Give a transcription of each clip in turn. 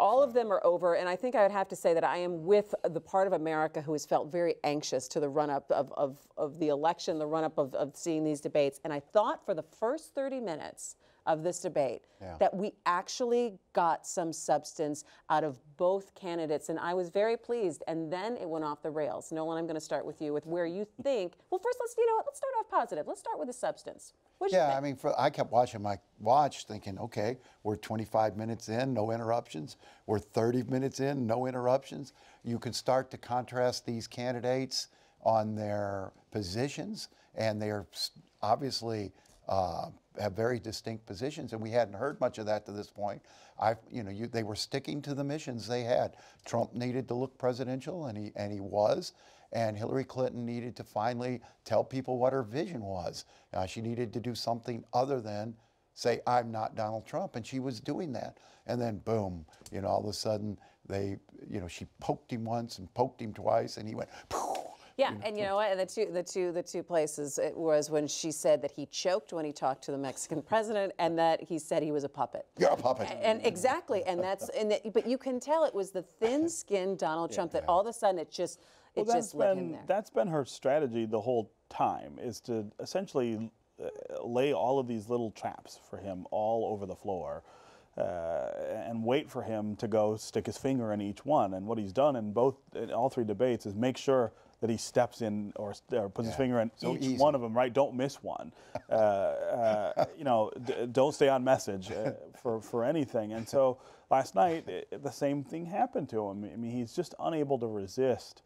All of them are over, and I think I would have to say that I am with the part of America who has felt very anxious to the run-up of the election, the run-up of seeing these debates. And I thought for the first 30 minutes of this debate that we actually got some substance out of both candidates, and I was very pleased. And then it went off the rails. Nolan, I'm going to start with you with where you think. Well, first, let's start off positive. Let's start with the substance. Yeah, I mean, I kept watching my watch, thinking, okay, we're 25 minutes in, no interruptions. We're 30 minutes in, no interruptions. You can start to contrast these candidates on their positions, and they're obviously have very distinct positions, and we hadn't heard much of that to this point. They were sticking to the missions they had. Trump needed to look presidential, and he was. And Hillary Clinton needed to finally tell people what her vision was. She needed to do something other than say, I'm not Donald Trump, and she was doing that. And then boom, all of a sudden she poked him once and poked him twice, and he went, poof. Yeah, and you know what? The two places it was when she said that he choked when he talked to the Mexican president, and that he said he was a puppet. You're a puppet. And exactly, but you can tell it was the thin-skinned Donald Trump that all of a sudden it just lit him there. That's been her strategy the whole time, is to essentially lay all of these little traps for him all over the floor. And wait for him to go stick his finger in each one. And what he's done in all three debates is make sure that he steps in or puts his finger in each one of them, right? Don't miss one. Don't stay on message for anything. And so last night, the same thing happened to him. I mean, he's just unable to resist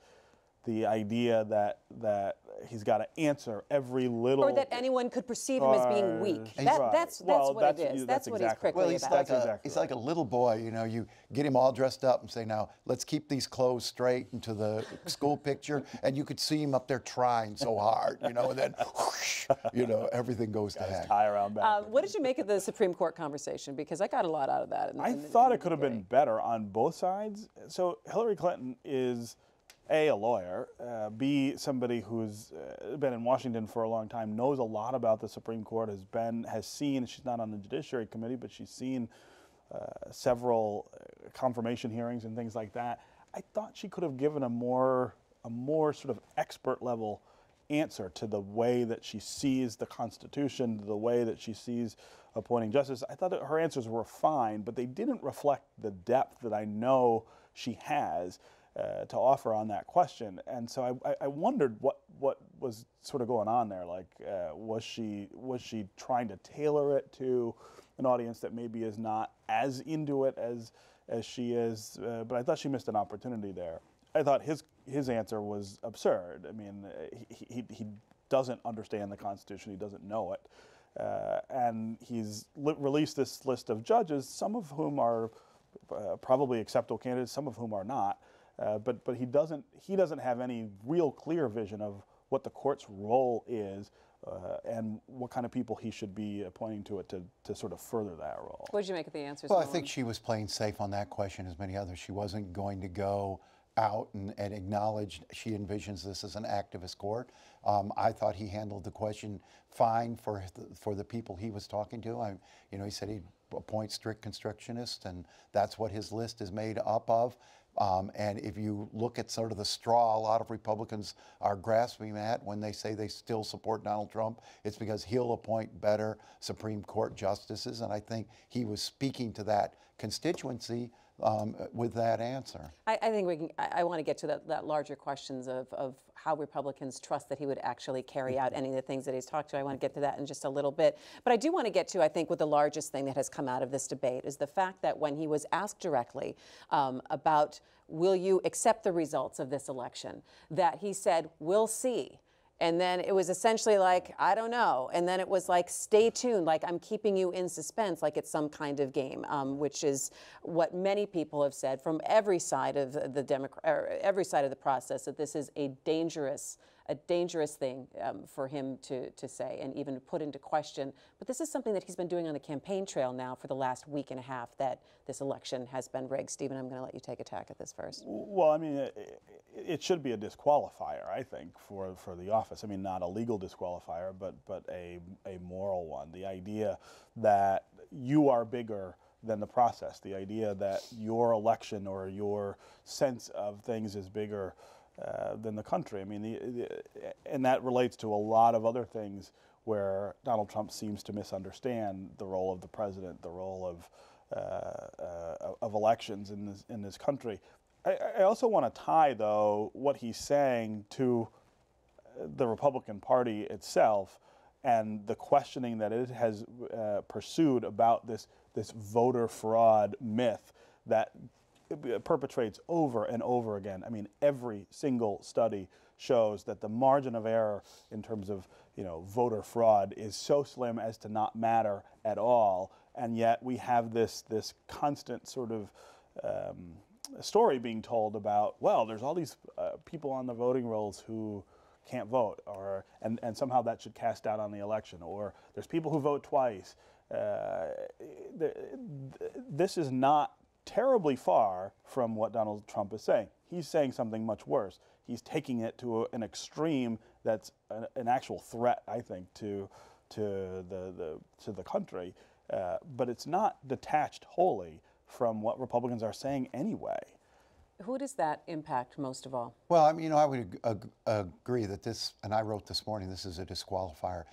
the idea that he's got to answer every little... Or that anyone could perceive him as being weak. That's what it is. That's what he's prickly about. He's like a little boy, you get him all dressed up and say, now, let's keep these clothes straight into the school picture, and you could see him up there trying so hard, and then, whoosh, everything goes to heck. Tie around back. What did you make of the Supreme Court conversation? Because I got a lot out of that. I thought it could have been better on both sides. So Hillary Clinton is... A lawyer, B, somebody who's been in Washington for a long time, knows a lot about the Supreme Court, has seen, she's not on the Judiciary Committee, but she's seen several confirmation hearings and things like that. I thought she could have given a more sort of expert level answer to the way that she sees the Constitution, to the way that she sees appointing justice. I thought that her answers were fine, but they didn't reflect the depth that I know she has to offer on that question. And so I wondered what was sort of going on there. Like, was she trying to tailor it to an audience that maybe is not as into it as she is? But I thought she missed an opportunity there. I thought his answer was absurd. I mean, he doesn't understand the Constitution. He doesn't know it. And he's released this list of judges, some of whom are probably acceptable candidates, some of whom are not. But he doesn't have any real clear vision of what the court's role is and what kind of people he should be appointing to it to sort of further that role. What did you make of the answers? Well, I think she was playing safe on that question as many others. She wasn't going to go out and acknowledge she envisions this as an activist court. I thought he handled the question fine for the people he was talking to. He said he'd appoint strict constructionists, and that's what his list is made up of. And if you look at sort of the straw a lot of Republicans are grasping at when they say they still support Donald Trump, it's because he'll appoint better Supreme Court justices. And I think he was speaking to that constituency with that answer. I think I want to get to that larger questions of how Republicans trust that he would actually carry out any of the things that he's talked to. I want to get to that in just a little bit. But I do want to get to, I think, what the largest thing that has come out of this debate is the fact that when he was asked directly about will you accept the results of this election, that he said, we'll see. And then it was essentially like, I don't know. And then it was like, stay tuned, like I'm keeping you in suspense, like it's some kind of game, which is what many people have said from every side of every side of the process, that this is a dangerous thing for him to say and even put into question. But this is something that he's been doing on the campaign trail now for the last week and a half, that this election has been rigged. Stephen, I'm going to let you take a tack at this first. Well, I mean, it should be a disqualifier, I think, for the office. I mean, not a legal disqualifier, but a moral one. The idea that you are bigger than the process. The idea that your election or your sense of things is bigger than the country. I mean, and that relates to a lot of other things where Donald Trump seems to misunderstand the role of the president, the role of elections in this country. I also want to tie, though, what he's saying to the Republican Party itself and the questioning that it has pursued about this voter fraud myth that perpetrates over and over again. I mean, every single study shows that the margin of error in terms of voter fraud is so slim as to not matter at all, and yet we have this constant sort of story being told about, well, there's all these people on the voting rolls who can't vote, and somehow that should cast doubt on the election, or there's people who vote twice. This is not terribly far from what Donald Trump is saying. He's saying something much worse. He's taking it to an extreme that's an actual threat, I think, to the country. But it's not detached wholly from what Republicans are saying anyway. Who does that impact most of all? Well, I mean, I would agree that this, and I wrote this morning, this is a disqualifier.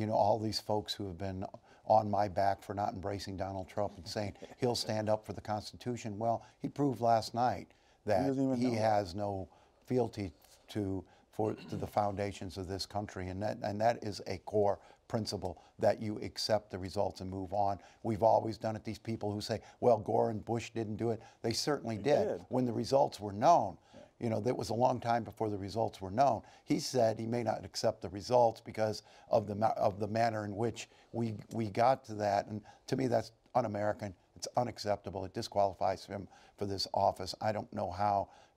All these folks who have been on my back for not embracing Donald Trump and saying he'll stand up for the Constitution. Well, he proved last night that he has no fealty to the foundations of this country, and that is a core principle, that you accept the results and move on. We've always done it. These people who say, well, Gore and Bush didn't do it, they certainly did when the results were known. That was a long time before the results were known. He said he may not accept the results because of the manner in which we got to that. And to me, that's un-American. It's unacceptable. It disqualifies him for this office. I don't know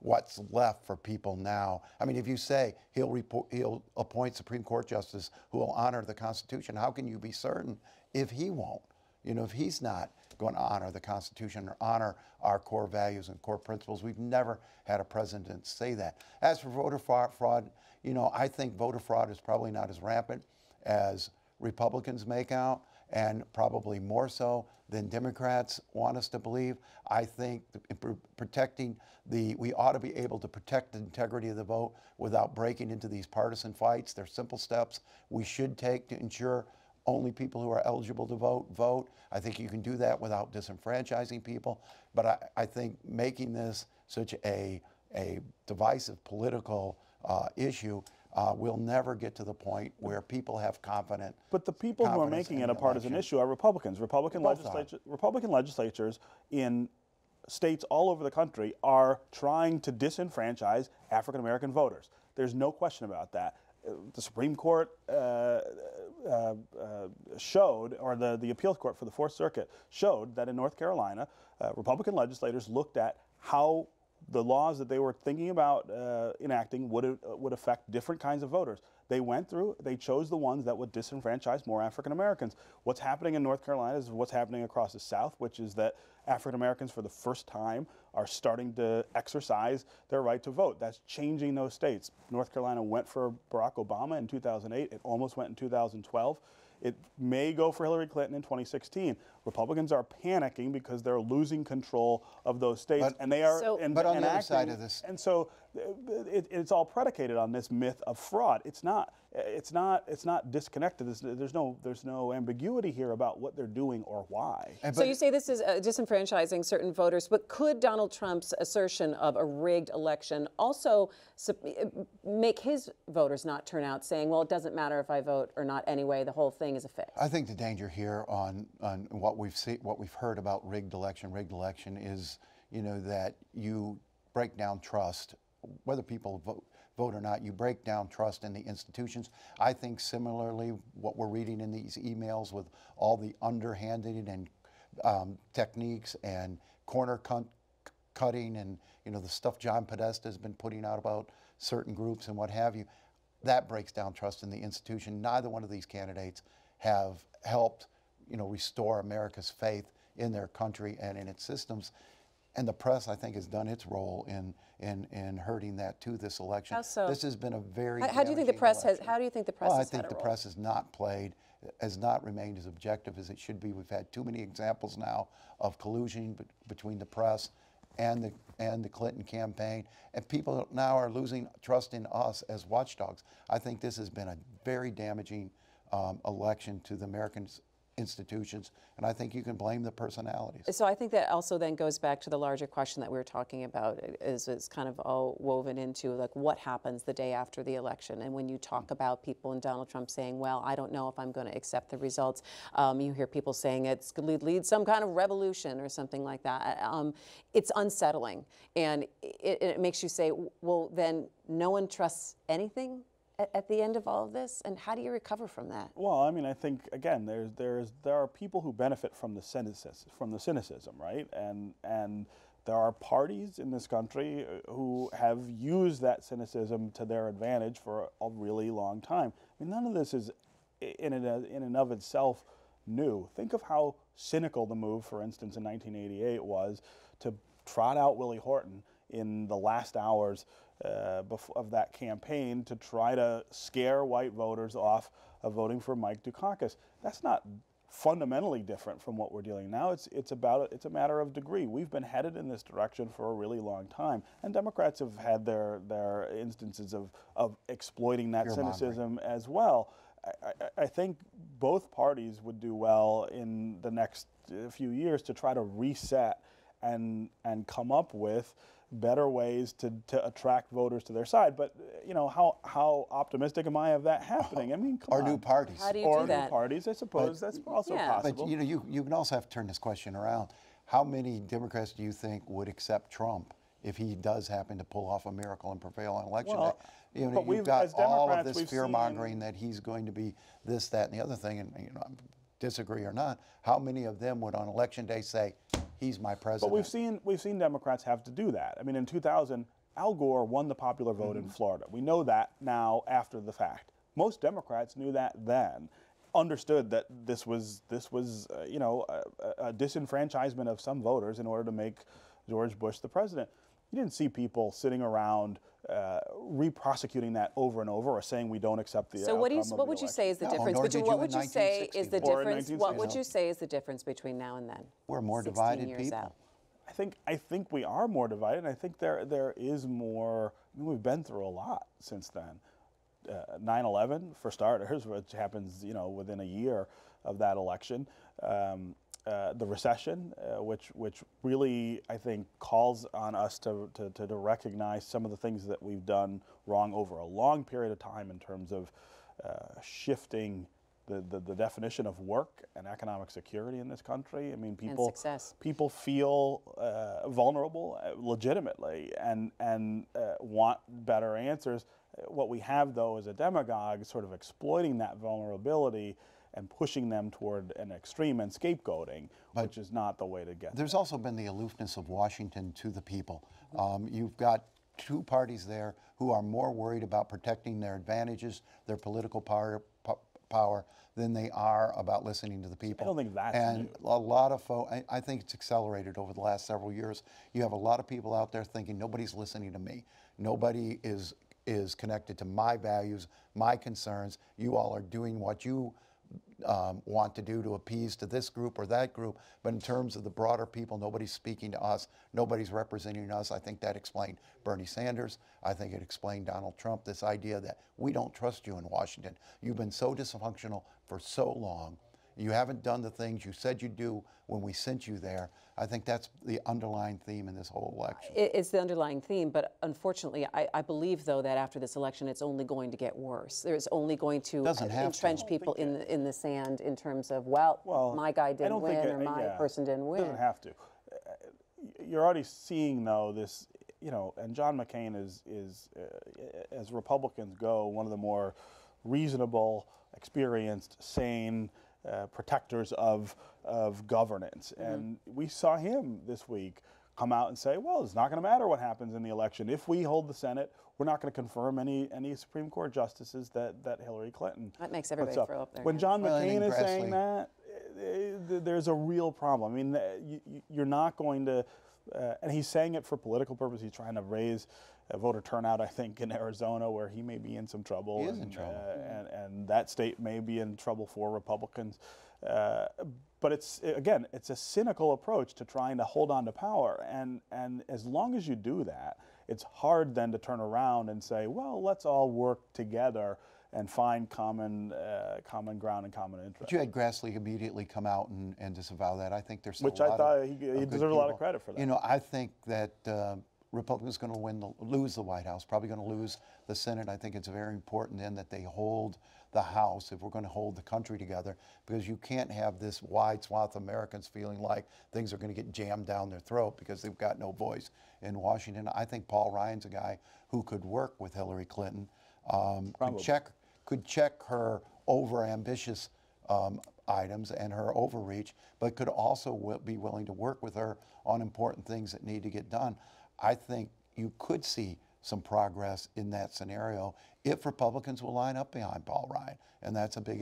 what's left for people now. I mean, if you say he'll appoint Supreme Court justice who will honor the Constitution, how can you be certain if he won't? If he's not going to honor the Constitution or honor our core values and core principles. We've never had a president say that. As for voter fraud, I think voter fraud is probably not as rampant as Republicans make out, and probably more so than Democrats want us to believe. I think we ought to be able to protect the integrity of the vote without breaking into these partisan fights. They're simple steps we should take to ensure only people who are eligible to vote. I think you can do that without disenfranchising people. But I think making this such a divisive political issue will never get to the point where people have confidence. But the people who are making it a partisan issue are Republicans. Republican legislatures in states all over the country are trying to disenfranchise African American voters. There's no question about that. The Supreme Court showed, or the appeals court for the Fourth Circuit showed that in North Carolina, Republican legislators looked at how the laws that they were thinking about enacting would affect different kinds of voters. They went through, they chose the ones that would disenfranchise more African Americans. What's happening in North Carolina is what's happening across the South, which is that African Americans for the first time are starting to exercise their right to vote. That's changing those states. North Carolina went for Barack Obama in 2008. It almost went in 2012. It may go for Hillary Clinton in 2016. Republicans are panicking because they're losing control of those states, and they are but on the other side of this, and so it's all predicated on this myth of fraud. It's not disconnected. There's no ambiguity here about what they're doing or why. So you say this is disenfranchising certain voters, but could Donald Trump's assertion of a rigged election also make his voters not turn out, saying, well, it doesn't matter if I vote or not anyway, the whole thing is a fix? I think the danger here on what we've heard about rigged election is, that you break down trust, whether people vote or not. You break down trust in the institutions. I think similarly, what we're reading in these emails with all the underhanded and techniques and corner cutting and the stuff John Podesta has been putting out about certain groups and what have you, that breaks down trust in the institution. Neither one of these candidates have helped restore America's faith in their country and in its systems. And the press, I think, has done its role in hurting that too. This election. How so? This has been a very. How do you think the damaging press election. has? How do you think the press Well, has I think had the a role? press has not remained as objective as it should be. We've had too many examples now of collusion between the press and the Clinton campaign, and people now are losing trust in us as watchdogs. I think this has been a very damaging election to the American institutions, and I think you can blame the personalities. So I think that also then goes back to the larger question that we were talking about, is kind of all woven into like what happens the day after the election. And when you talk about people and Donald Trump saying, well, I don't know if I'm going to accept the results, you hear people saying it's going to lead some kind of revolution or something like that. It's unsettling, and it makes you say, well, then no one trusts anything at the end of all of this, and how do you recover from that? Well, I mean, I think again, there are people who benefit from the cynicism, right? And there are parties in this country who have used that cynicism to their advantage for a really long time. I mean, none of this is in and of itself new. Think of how cynical the move, for instance, in 1988 was to trot out Willie Horton in the last hours of that campaign to try to scare white voters off of voting for Mike Dukakis. That's not fundamentally different from what we're dealing now. It's a matter of degree. We've been headed in this direction for a really long time, and Democrats have had their instances of exploiting that cynicism as well. I think both parties would do well in the next few years to try to reset and come up with better ways to attract voters to their side. But you know, how optimistic am I of that happening? I mean, come on. New parties. How do you or do that? New parties, I suppose that's also Yeah. possible. But you know, you can also have to turn this question around. How many Democrats do you think would accept Trump if he does happen to pull off a miracle and prevail on election Well, day? You know, but you've got as all of Democrats, this we've fear mongering that he's going to be this, that, and the other thing, and you know, disagree or not. How many of them would on election day say, he's my president? But we've seen Democrats have to do that. I mean, in 2000, Al Gore won the popular vote in Florida. We know that now after the fact. Most Democrats knew that then, understood that this was you know, a disenfranchisement of some voters in order to make George Bush the president. You didn't see people sitting around re-prosecuting that over and over, or saying we don't accept the So what would you say is the difference between Or in 1960. what would you say is the difference between now and then? We're more 16 divided years people. out. I think we are more divided, and I think there is more. I mean, we've been through a lot since then. 9/11, for starters, which happens, you know, within a year of that election. The recession, which really, I think, calls on us to recognize some of the things that we've done wrong over a long period of time in terms of shifting the definition of work and economic security in this country. I mean, people feel vulnerable legitimately and want better answers. What we have, though, is a demagogue sort of exploiting that vulnerability and pushing them toward an extreme and scapegoating, which is not the way to get There's there. also been the aloofness of Washington to the people. You've got two parties there who are more worried about protecting their advantages, their political power, than they are about listening to the people. I don't think that's and new. a lot of folks, I think it's accelerated over the last several years. You have a lot of people out there thinking nobody's listening to me. Nobody is connected to my values, my concerns. You all are doing what you want to do to appease to this group or that group, but in terms of the broader people, nobody's speaking to us, nobody's representing us. I think that explained Bernie Sanders. I think it explained Donald Trump, this idea that we don't trust you in Washington. You've been so dysfunctional for so long. You haven't done the things you said you'd do when we sent you there. I think that's the underlying theme in this whole election. It's the underlying theme, but unfortunately, I believe, though, that after this election, it's only going to get worse. There's only going to entrench people in the sand in terms of, well, my guy didn't win or my person didn't win. It doesn't have to. You're already seeing, though, this, you know, and John McCain is as Republicans go, one of the more reasonable, experienced, sane protectors of governance. And we saw him this week come out and say, well, it's not going to matter what happens in the election. If we hold the Senate, we're not going to confirm any Supreme Court justices that Hillary Clinton That makes everybody throw up their When hands. John McCain is saying that, there's a real problem. I mean, you're not going to and he's saying it for political purpose. He's trying to raise voter turnout, I think, in Arizona, where he may be in some trouble. He is in trouble. And that state may be in trouble for Republicans. But again, it's a cynical approach to trying to hold on to power. And as long as you do that, it's hard then to turn around and say, well, let's all work together and find common ground and common interest. But you had Grassley immediately come out and disavow that. I think there's Which a lot I thought of, he good deserved a lot of people. credit for that. You know, I think that Republicans going to lose the White House, probably going to lose the Senate. I think it's very important then that they hold the House if we're going to hold the country together, because you can't have this wide swath of Americans feeling like things are going to get jammed down their throat because they've got no voice in Washington. I think Paul Ryan's a guy who could work with Hillary Clinton, could check her over-ambitious items and her overreach, but could also be willing to work with her on important things that need to get done. I think you could see some progress in that scenario if Republicans will line up behind Paul Ryan, and that's a big